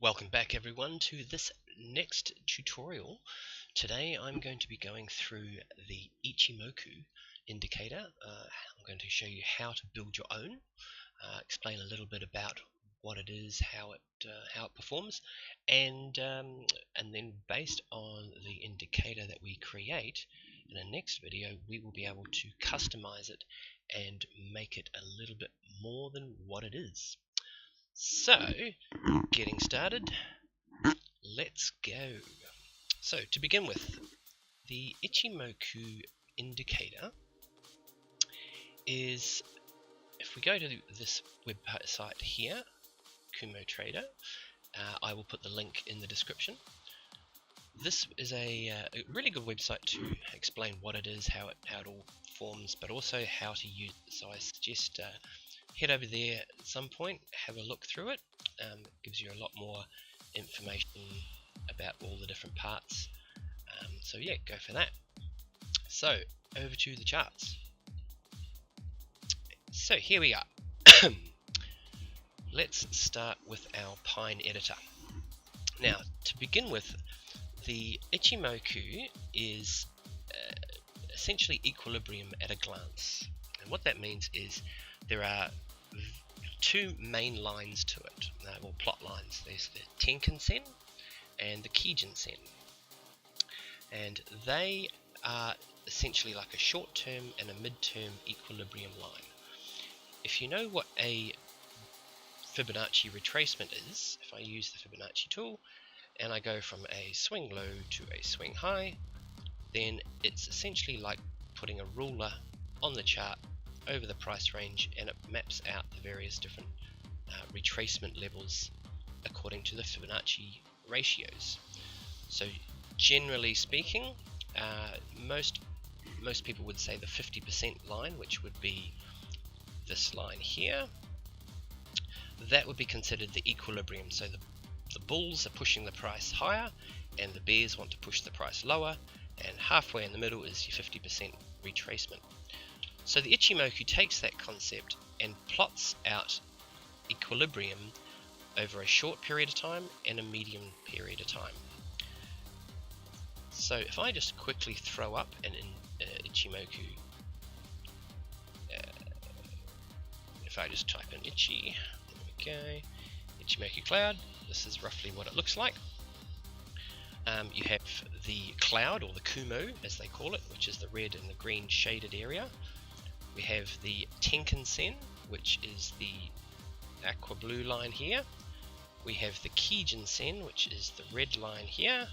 Welcome back everyone to this next tutorial. Today I'm going to be going through the Ichimoku indicator. I'm going to show you how to build your own, explain a little bit about what it is, how it performs, and then based on the indicator that we create in the next video, we will be able to customize it and make it a little bit more than what it is. So, getting started, let's go. So, to begin with, the Ichimoku indicator is, if we go to this website here, Kumo Trader, I will put the link in the description. This is a really good website to explain what it is, how it all forms, but also how to use it. So I suggest head over there at some point, have a look through it. It gives you a lot more information about all the different parts. So yeah, go for that. So over to the charts. So here we are. Let's start with our Pine editor. Now, to begin with, the Ichimoku is essentially equilibrium at a glance. And what that means is there are two main lines to it, or plot lines. There's the Tenkan-sen and the Kijin-sen. And they are essentially like a short-term and a mid-term equilibrium line. If you know what a Fibonacci retracement is, if I use the Fibonacci tool and I go from a swing low to a swing high, then it's essentially like putting a ruler on the chart over the price range, and it maps out the various different retracement levels according to the Fibonacci ratios. So generally speaking, most people would say the 50% line, which would be this line here, that would be considered the equilibrium. So the bulls are pushing the price higher and the bears want to push the price lower, and halfway in the middle is your 50% retracement. So the Ichimoku takes that concept and plots out equilibrium over a short period of time and a medium period of time. So if I just quickly throw up an Ichimoku, if I just type in Ichi, there we go, Ichimoku cloud, this is roughly what it looks like. You have the cloud, or the Kumo as they call it, which is the red and the green shaded area. We have the Tenkan-sen, which is the aqua blue line here. We have the Kijin-sen, which is the red line here.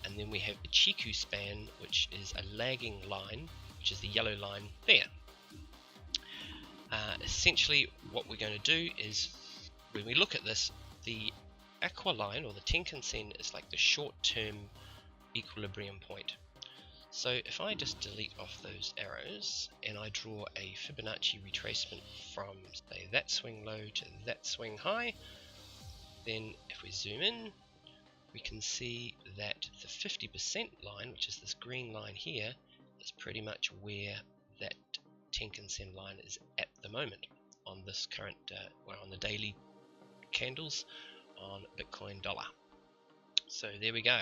And then we have the Chikou span, which is a lagging line, which is the yellow line there. Essentially what we're going to do is, when we look at this, the aqua line, or the Tenkan-sen, is like the short-term equilibrium point. So if I just delete off those arrows and I draw a Fibonacci retracement from, say, that swing low to that swing high, then if we zoom in, we can see that the 50% line, which is this green line here, is pretty much where that Tenkan-sen line is at the moment on this current, on the daily candles on Bitcoin dollar. So there we go.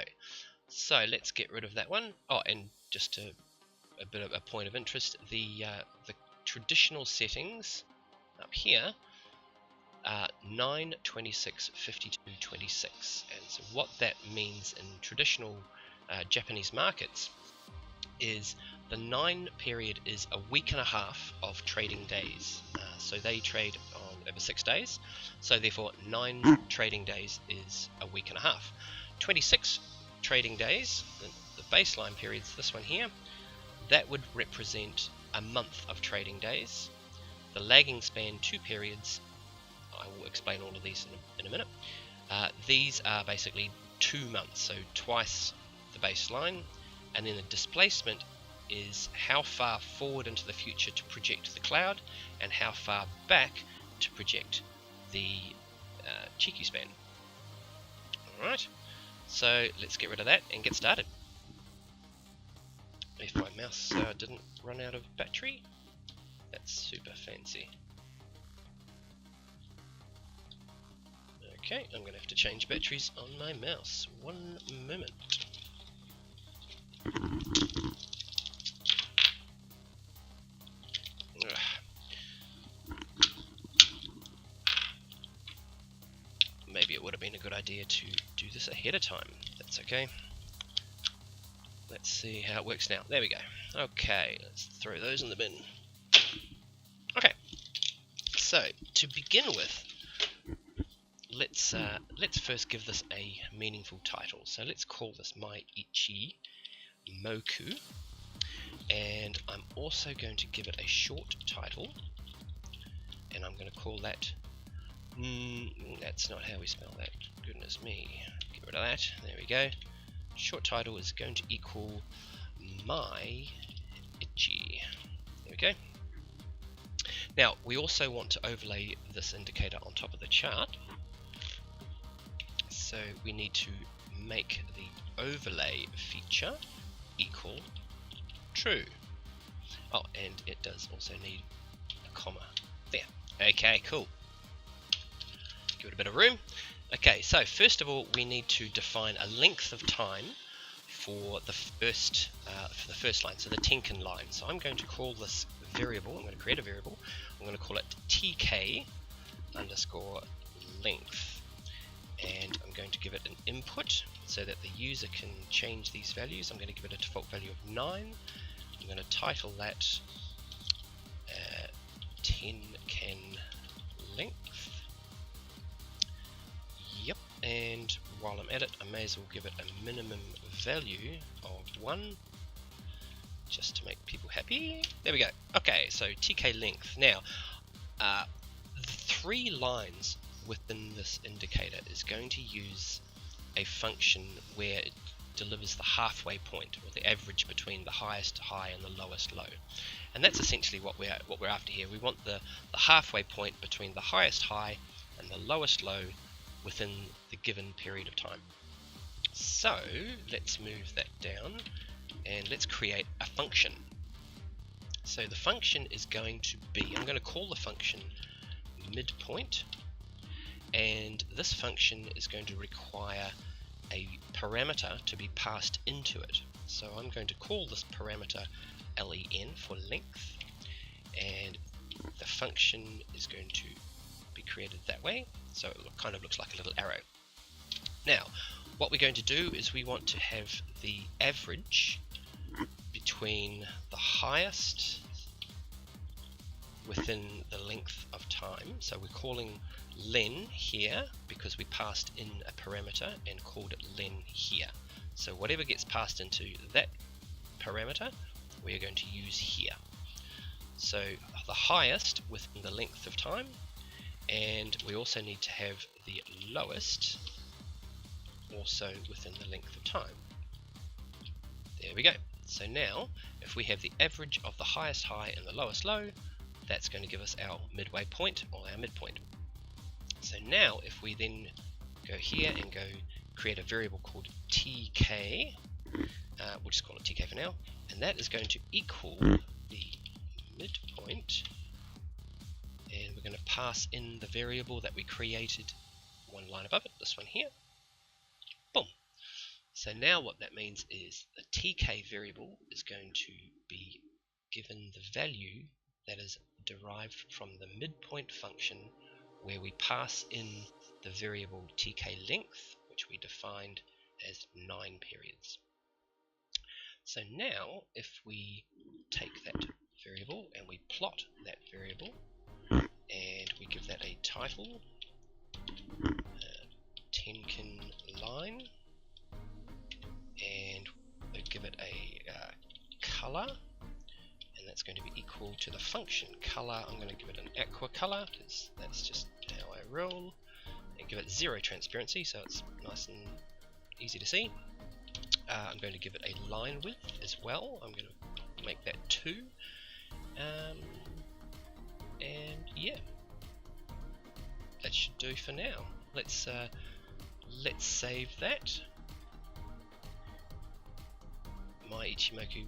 So let's get rid of that one. Oh, and just a bit of a point of interest, the traditional settings up here are 9, 26, 52, 26. And so what that means in traditional Japanese markets is the 9 period is a week and a half of trading days. So they trade on over 6 days. So therefore 9 trading days is a week and a half. 26 trading days, the baseline periods, this one here, that would represent a month of trading days. The lagging span 2 periods, I will explain all of these in a minute. These are basically 2 months, so twice the baseline. And then the displacement is how far forward into the future to project the cloud, and how far back to project the Chikou span. Alright, so let's get rid of that and get started. If my mouse didn't run out of battery, that's super fancy. Okay, I'm going to have to change batteries on my mouse. 1 moment. Ugh. Maybe it would have been a good idea to do this ahead of time. That's okay. Let's see how it works now. There we go. Okay, let's throw those in the bin. Okay, so to begin with, let's first give this a meaningful title. So let's call this my Ichimoku, and I'm also going to give it a short title, and I'm going to call that. That's not how we spell that. Goodness me. Get rid of that. There we go. Short title is going to equal my Ichi. There we go. Now we also want to overlay this indicator on top of the chart. So we need to make the overlay feature equal true. Oh, and it does also need a comma there. Okay, cool. Give it a bit of room. Okay, so first of all, we need to define a length of time for the first line, so the Tenkan line. So I'm going to call this variable. I'm going to create a variable. I'm going to call it TK underscore length, and I'm going to give it an input so that the user can change these values. I'm going to give it a default value of 9. I'm going to title that Tenkan length. Yep, and while I'm at it, I may as well give it a minimum value of 1, just to make people happy. There we go. Okay, so TK length. Now, 3 lines within this indicator is going to use a function where it delivers the halfway point, or the average between the highest high and the lowest low. And that's essentially what we're after here. We want the halfway point between the highest high and the lowest low within the given period of time. So let's move that down and let's create a function. So the function is going to be, I'm going to call the function midpoint, and this function is going to require a parameter to be passed into it. So I'm going to call this parameter len for length, and the function is going to be created that way, so it kind of looks like a little arrow. Now what we're going to do is we want to have the average between the highest within the length of time. So we're calling len here because we passed in a parameter and called it len here. So whatever gets passed into that parameter, we're going to use here. So the highest within the length of time, and we also need to have the lowest also within the length of time. There we go. So now if we have the average of the highest high and the lowest low, that's going to give us our midway point, or our midpoint. So now if we then go here and go create a variable called TK, we'll just call it TK for now, and that is going to equal the midpoint, and we're going to pass in the variable that we created one line above it, this one here. Boom. So now what that means is the TK variable is going to be given the value that is derived from the midpoint function, where we pass in the variable TK length, which we defined as 9 periods. So now if we take that variable and we plot that variable and we give that a title, Tenkan line, and we give it a color, and that's going to be equal to the function color. I'm going to give it an aqua color because that's just how I roll, and give it 0 transparency so it's nice and easy to see. I'm going to give it a line width as well. I'm going to make that 2, and yeah, that should do for now. Let's save that. My Ichimoku.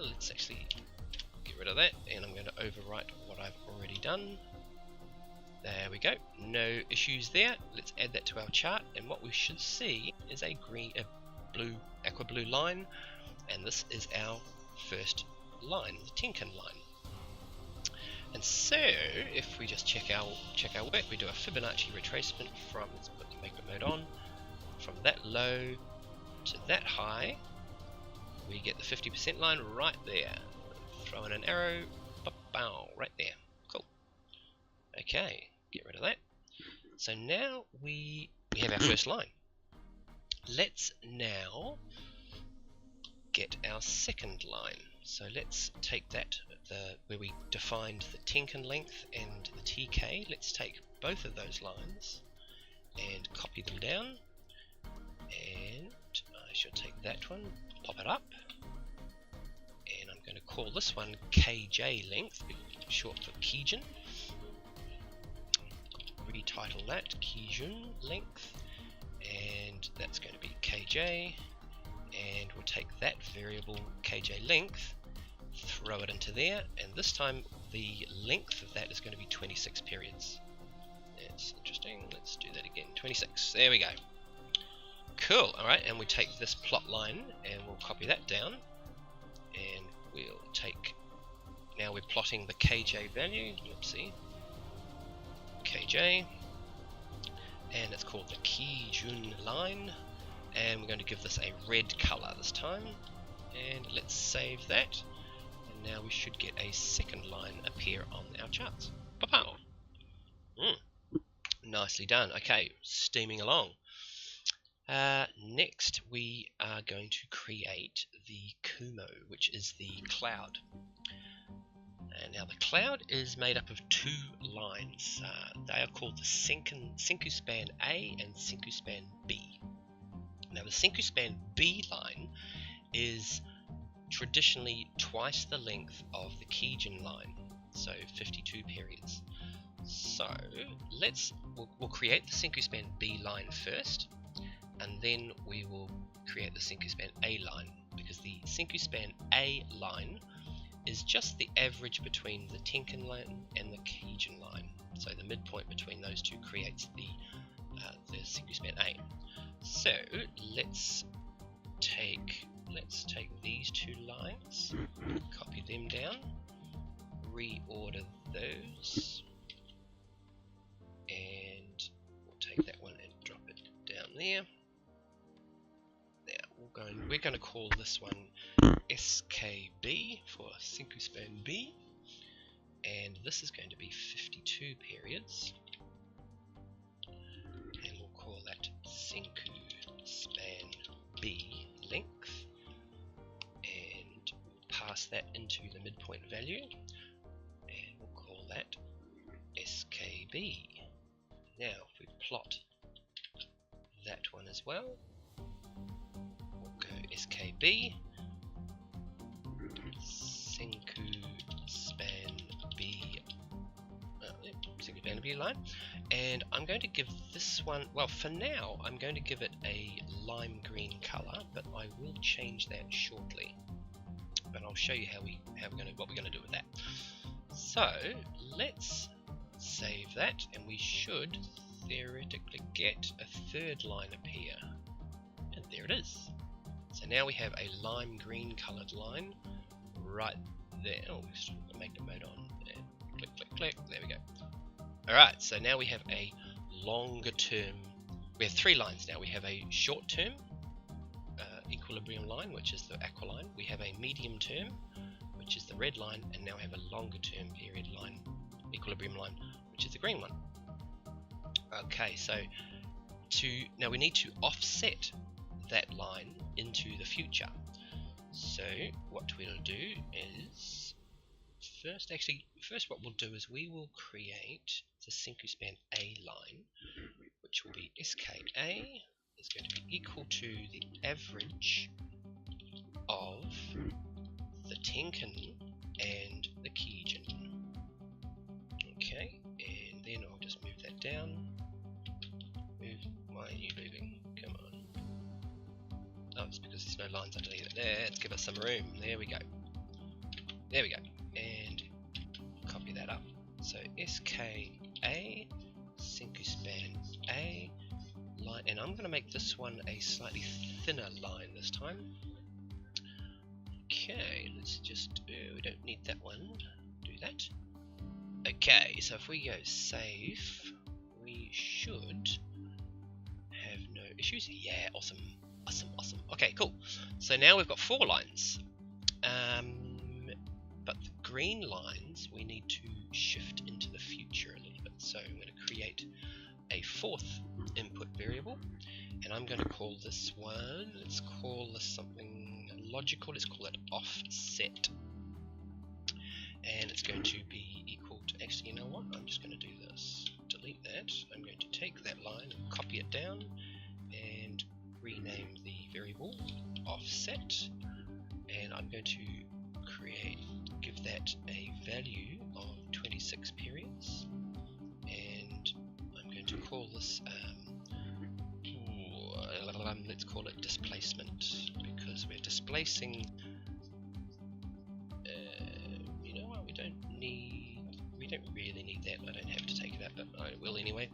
Let's actually get rid of that, and I'm going to overwrite what I've already done. There we go, no issues there. Let's add that to our chart, and what we should see is a aqua blue line, and this is our first line, the Tenkan line. And so if we just check our work, we do a Fibonacci retracement from, let's put the magnet mode on, from that low to that high, we get the 50% line right there. Throw in an arrow, bow, right there. Cool. Okay, get rid of that. So now we have our first line. Let's now get our second line. So let's take that, where we defined the Tenkan length and the TK. Let's take both of those lines and copy them down. And I should take that one, pop it up, and I'm going to call this one KJ length, short for Kijun. Retitle that Kijun length, and that's going to be KJ, and we'll take that variable KJ length, throw it into there, and this time the length of that is going to be 26 periods. That's interesting. Let's do that again. 26. There we go. Cool. Alright, and we take this plot line and we'll copy that down, and we'll take, now we're plotting the KJ value, oopsie, KJ, and it's called the Kijun line, and we're going to give this a red color this time, and let's save that, and now we should get a second line appear on our charts. Pow! Nicely done. Okay, steaming along. Next we are going to create the Kumo, which is the cloud. And now the cloud is made up of two lines. They are called the Senku Span A and Senku Span B. Now the Senku Span B line is traditionally twice the length of the Kijun line, so 52 periods. So we'll create the Senku Span B line first, and then we will create the Senku Span A line, because the Senku Span A line is just the average between the Tenkan line and the Kijun line. So the midpoint between those two creates the Senku Span A. So let's take these two lines, copy them down, reorder those, and we'll take that one and drop it down there. We're going to call this one SKB for Senku Span B, and this is going to be 52 periods, and we'll call that Senku Span B length, and we'll pass that into the midpoint value, and we'll call that SKB. Now if we plot that one as well, SKB, Senku Span B, Senku Span B line, and I'm going to give this one, well for now I'm going to give it a lime green color, but I will change that shortly. But I'll show you what we're going to do with that. So let's save that, and we should theoretically get a third line appear, and there it is. So now we have a lime green coloured line right there. Oh, we've still got the magnet mode on. And click, click, click. There we go. Alright, so now we have a longer term. We have three lines now. We have a short term equilibrium line, which is the aqua line. We have a medium term, which is the red line. And now we have a longer term period line, equilibrium line, which is the green one. Okay, so now we need to offset that line into the future. So what we'll do is first what we'll do is we will create the Senku Span A line, which will be SKA is going to be equal to the average of the Tenkan and the Kijun. Okay, and then I'll just move that down. Why are you moving? Come on. Oh, it's because there's no lines underneath it. Let's give us some room. There we go. There we go. And copy that up. So SKA Senku span A line, and I'm going to make this one a slightly thinner line this time. Okay, let's just we don't need that one. Do that. Okay, so if we go save, we should have no issues. Yeah, awesome. Okay, cool. So now we've got 4 lines. But the green lines we need to shift into the future a little bit. So I'm going to create a 4th input variable, and I'm going to call this one, let's call this something logical, let's call it offset. And it's going to be equal to, actually, you know what, I'm just going to do this, delete that. I'm going to take that line and copy it down and rename the variable offset, and I'm going to give that a value of 26 periods, and I'm going to call this let's call it displacement, because we're displacing you know what, we don't really need that. I don't have to take it out, but I will anyway,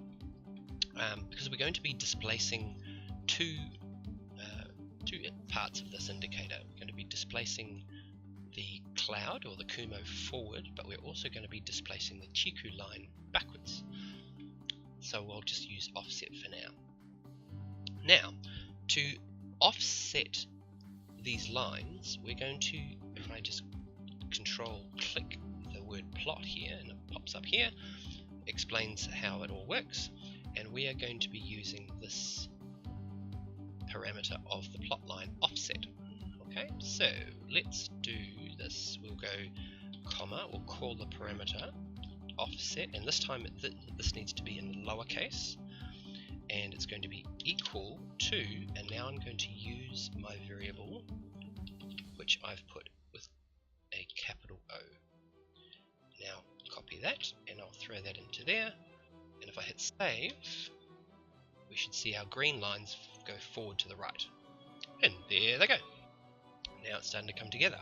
because we're going to be displacing two parts of this indicator. We're going to be displacing the cloud or the Kumo forward, but we're also going to be displacing the Chikou line backwards. So we'll just use offset for now. Now, to offset these lines, we're going to, if I just control click the word plot here, and it pops up here, explains how it all works, and we are going to be using this parameter of the plot line offset. Okay, so let's do this. We'll go comma, we'll call the parameter offset, and this time this needs to be in lowercase, and it's going to be equal to, and now I'm going to use my variable, which I've put with a capital O. Now copy that, and I'll throw that into there, and if I hit save, we should see our green lines go forward to the right, and there they go. Now it's starting to come together.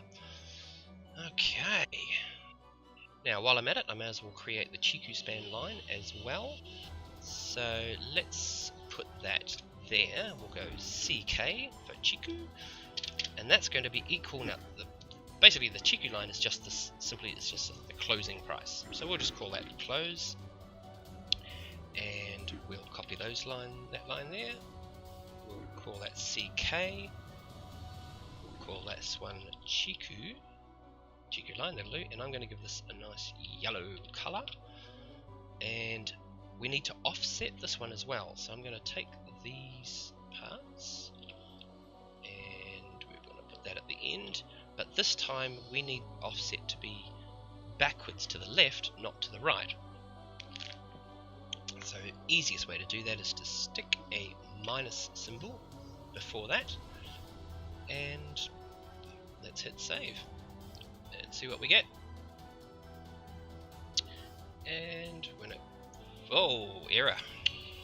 Okay. Now while I'm at it, I may as well create the Chikou span line as well. So let's put that there. We'll go CK for Chikou, and that's going to be equal. Now, basically the Chikou line is just this. Simply, it's just the closing price. So we'll just call that close, and we'll copy that line there. We'll call that CK. Call this one Chikou line, that'll do, and I'm going to give this a nice yellow color, and we need to offset this one as well, so I'm going to take these parts and we're going to put that at the end, but this time we need offset to be backwards to the left, not to the right. So the easiest way to do that is to stick a minus symbol before that, and let's hit save and see what we get. And when it, oh, error,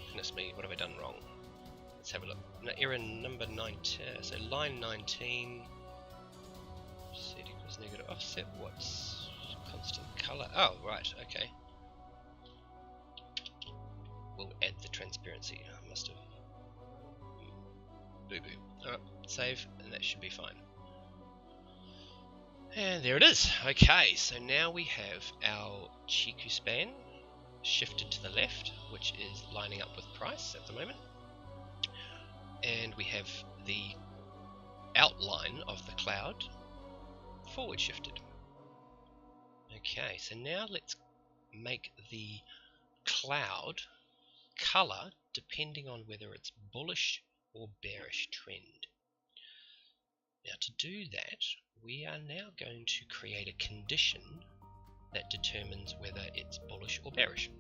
goodness me, what have I done wrong? Let's have a look. No, error number 19, so line 19, set equals negative offset, what's constant color? Oh, right, okay. We'll add the transparency. I must have boo-boo. Alright, save, and that should be fine. And there it is. Okay, so now we have our Chikou span shifted to the left, which is lining up with price at the moment. And we have the outline of the cloud forward shifted. Okay, so now let's make the cloud color depending on whether it's bullish or bearish trend. Now to do that, we are now going to create a condition that determines whether it's bullish or bearish.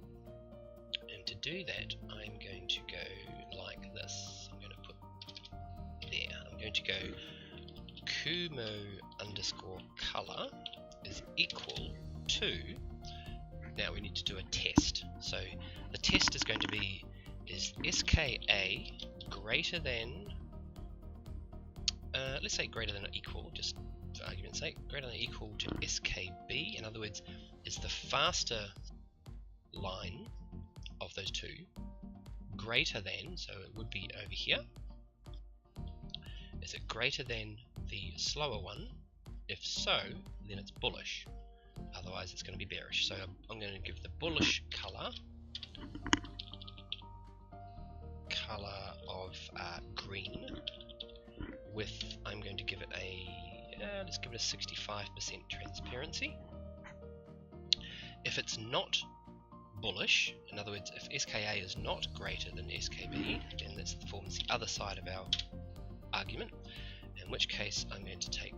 And to do that, I'm going to go like this. I'm going to put there. I'm going to go Kumo underscore color is equal to, now we need to do a test. So the test is going to be, is SKA greater than, let's say greater than or equal, just for argument's sake, greater than or equal to SKB. In other words, is the faster line of those two greater than, so it would be over here, is it greater than the slower one? If so, then it's bullish, otherwise it's going to be bearish. So I'm going to give the bullish color of green, with, I'm going to give it a let's give it a 65% transparency. If it's not bullish, in other words, if SKA is not greater than SKB, then this forms the other side of our argument, in which case I'm going to take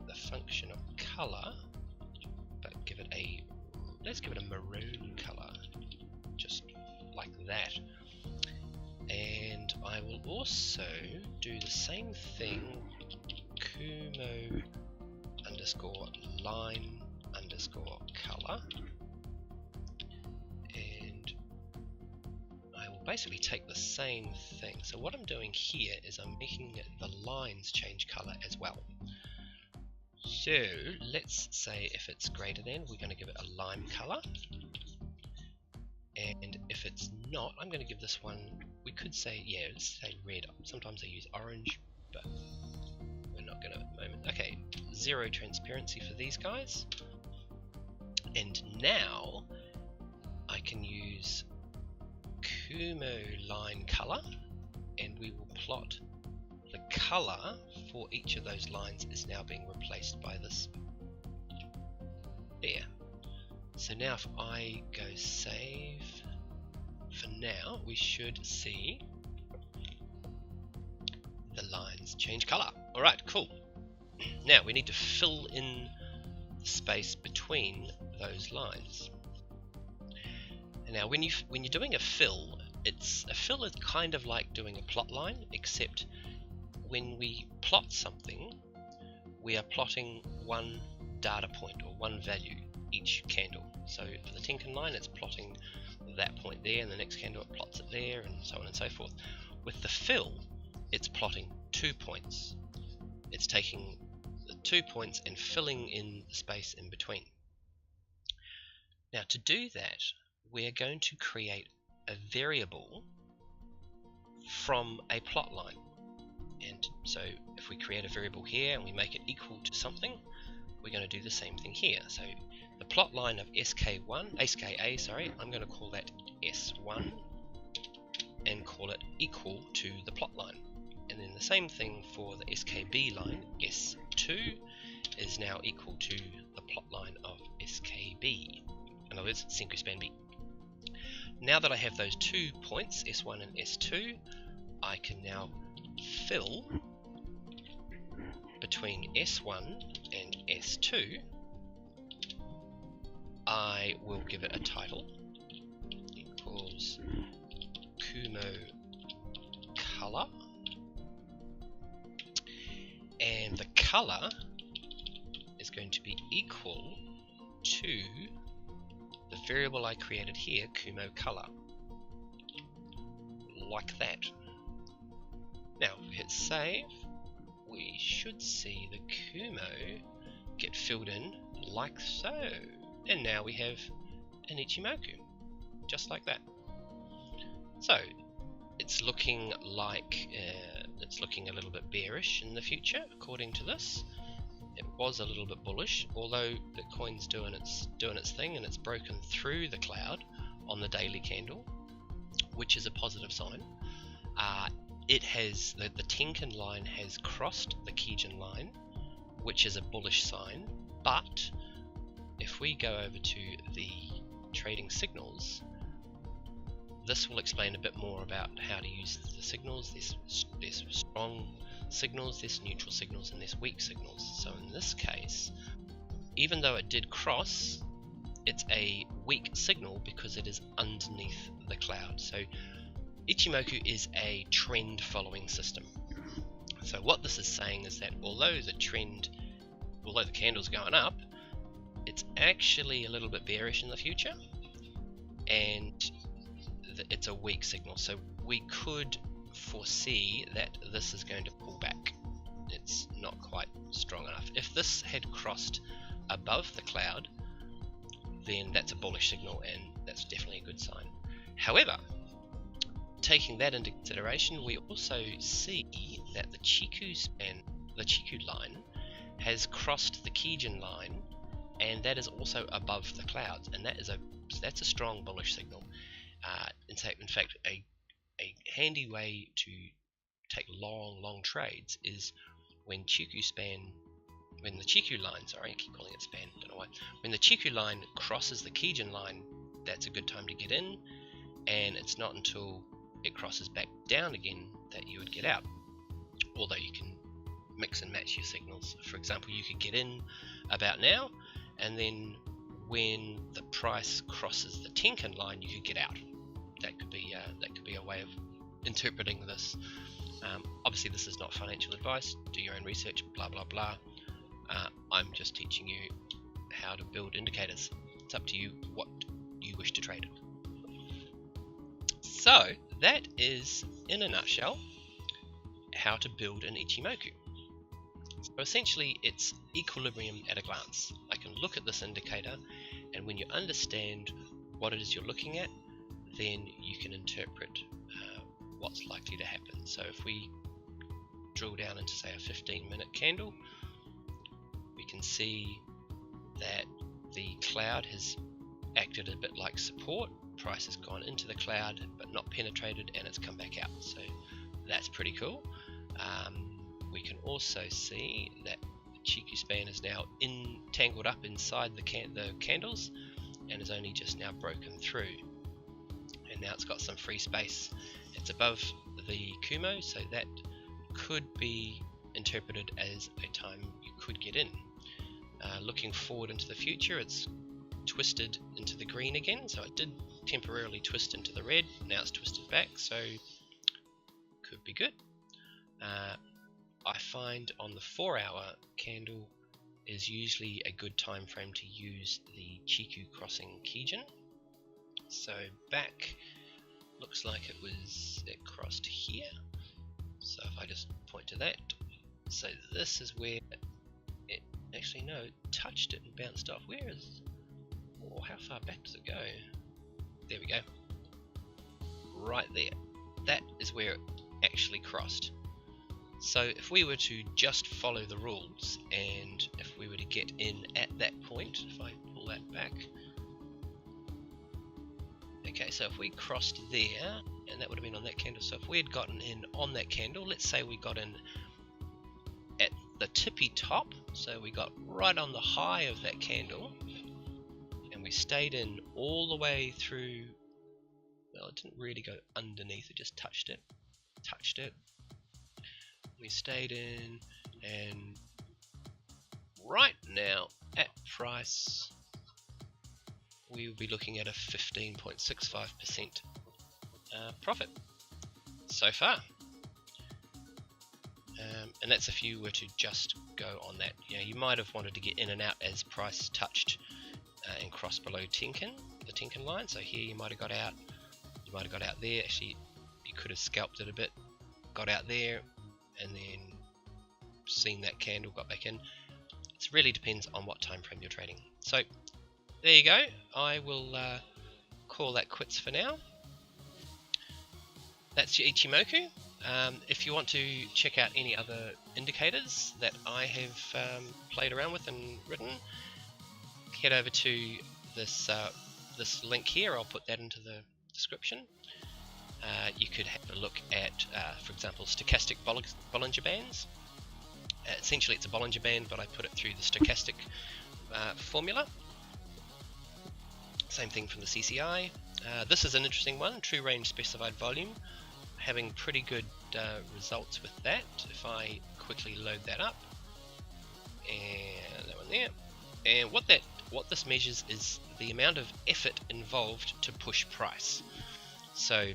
the function of color, but give it a, let's give it a maroon color, just like that. And I will also do the same thing, Kumo underscore line underscore color, and I will basically take the same thing. So what I'm doing here is I'm making the lines change color as well. So let's say if it's greater than, we're going to give it a lime color, and if it's not, I'm going to give this one, we could say, yeah, let's say red. Sometimes I use orange, but we're not going to at the moment. Okay, 0 transparency for these guys. And now I can use Kumo line color, and we will plot the color for each of those lines is now being replaced by this there. So now if I go save, for now we should see the lines change color. Alright, cool. Now we need to fill in the space between those lines. And now when you're doing a fill, a fill is kind of like doing a plot line, except when we plot something, we are plotting one data point or one value each candle. So for the Tenkan line, it's plotting that point there, and the next candle it plots it there, and so on and so forth. With the fill, it's plotting 2 points. It's taking the 2 points and filling in the space in between. Now to do that, we're going to create a variable from a plot line. And so if we create a variable here and we make it equal to something, we're going to do the same thing here. So the plot line of SKA, I'm going to call that S1 and call it equal to the plot line. And then the same thing for the SKB line, S2 is now equal to the plot line of SKB. In other words, synchro span B. Now that I have those 2 points, S1 and S2, I can now fill between S1 and S2. I will give it a title equals Kumo color, and the color is going to be equal to the variable I created here, Kumo color, like that. Now if we hit save, we should see the Kumo get filled in like so. And now we have an Ichimoku, just like that. So it's looking like it's looking a little bit bearish in the future, according to this. It was a little bit bullish, although Bitcoin's doing its thing, and it's broken through the cloud on the daily candle, which is a positive sign. It has the Tenkan line has crossed the Kijun line, which is a bullish sign. But if we go over to the trading signals, this will explain a bit more about how to use the signals. There's strong signals, there's neutral signals, and there's weak signals. So in this case, even though it did cross, it's a weak signal because it is underneath the cloud. So Ichimoku is a trend following system. So what this is saying is that although the candle's going up, it's actually a little bit bearish in the future, and it's a weak signal. So we could foresee that this is going to pull back. It's not quite strong enough. If this had crossed above the cloud, then that's a bullish signal, and that's definitely a good sign. However, taking that into consideration, we also see that the Chikou line has crossed the Kijin line, and that is also above the clouds, and that's a strong bullish signal. In fact, a handy way to take long trades is when the Chikou line, sorry, I keep calling it span, don't know why. When the Chikou line crosses the Kijin line, that's a good time to get in, and it's not until it crosses back down again that you would get out. Although you can mix and match your signals. For example, you could get in about now, and then when the price crosses the Tenkan line, you could get out. That could be a way of interpreting this. Obviously, this is not financial advice. Do your own research. Blah blah blah. I'm just teaching you how to build indicators. It's up to you what you wish to trade. So that is, in a nutshell, how to build an Ichimoku. So essentially, it's equilibrium at a glance. I can look at this indicator, and when you understand what it is you're looking at, then you can interpret what's likely to happen. So if we drill down into, say, a 15-minute candle, we can see that the cloud has acted a bit like support. Price has gone into the cloud but not penetrated, and it's come back out. So that's pretty cool. We can also see that the Chikou span is now tangled up inside the candles, and is only just now broken through. And now it's got some free space. It's above the Kumo, so that could be interpreted as a time you could get in. Looking forward into the future, it's twisted into the green again, so it did temporarily twist into the red, now it's twisted back, so could be good. I find on the 4-hour candle is usually a good time frame to use the Chikou crossing Kijin. So back, looks like it crossed here. So if I just point to that, so this is where it actually, no, it touched it and bounced off. How far back does it go? There we go. Right there. That is where it actually crossed. So if we were to just follow the rules, and if we were to get in at that point, if I pull that back. Okay, so if we crossed there, and that would have been on that candle, so if we had gotten in on that candle, let's say we got in at the tippy top, so we got right on the high of that candle, and we stayed in all the way through, well, it didn't really go underneath, it just touched it. We stayed in, and right now at price we will be looking at a 15.65% profit so far, and that's if you were to just go on that. You might have wanted to get in and out as price touched and crossed below the Tenkan line. So here you might have got out, there. Actually, you could have scalped it a bit, got out there, and then seen that candle, got back in. It really depends on what time frame you're trading. So there you go. I will call that quits for now. That's your Ichimoku. If you want to check out any other indicators that I have played around with and written, head over to this link here. I'll put that into the description. You could have a look at, for example, stochastic Bollinger Bands. Essentially, it's a Bollinger Band, but I put it through the stochastic formula. Same thing from the CCI. This is an interesting one, true range specified volume. Having pretty good results with that. If I quickly load that up, and that one there, and what this measures is the amount of effort involved to push price. So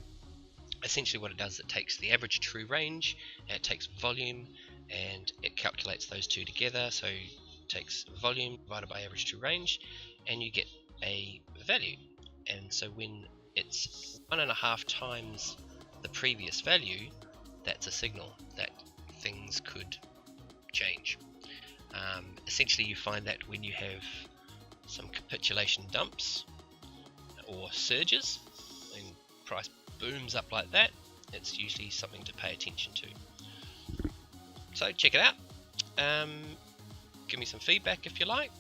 essentially what it does, it takes the average true range, and it takes volume, and it calculates those two together. So it takes volume divided by average true range, and you get a value. And so when it's 1.5 times the previous value, that's a signal that things could change. Essentially, you find that when you have some capitulation dumps or surges, and price booms up like that, it's usually something to pay attention to. So check it out. Give me some feedback if you like.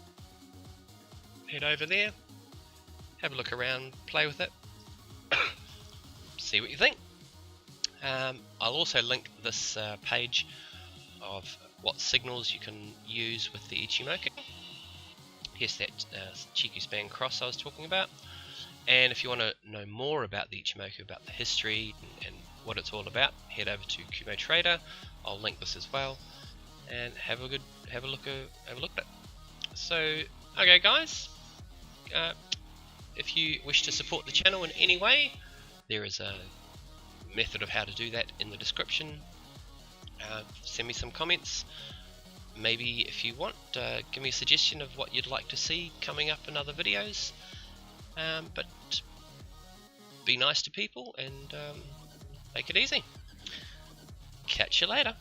Head over there, have a look around, play with it, see what you think. I'll also link this page of what signals you can use with the Ichimoku. Here's that Chikou span cross I was talking about. And if you want to know more about the Ichimoku, about the history and what it's all about, head over to Kumo Trader. I'll link this as well, and have a look at it. So, okay, guys, if you wish to support the channel in any way, there is a method of how to do that in the description. Send me some comments. Maybe if you want, give me a suggestion of what you'd like to see coming up in other videos. But be nice to people and take it easy. Catch you later.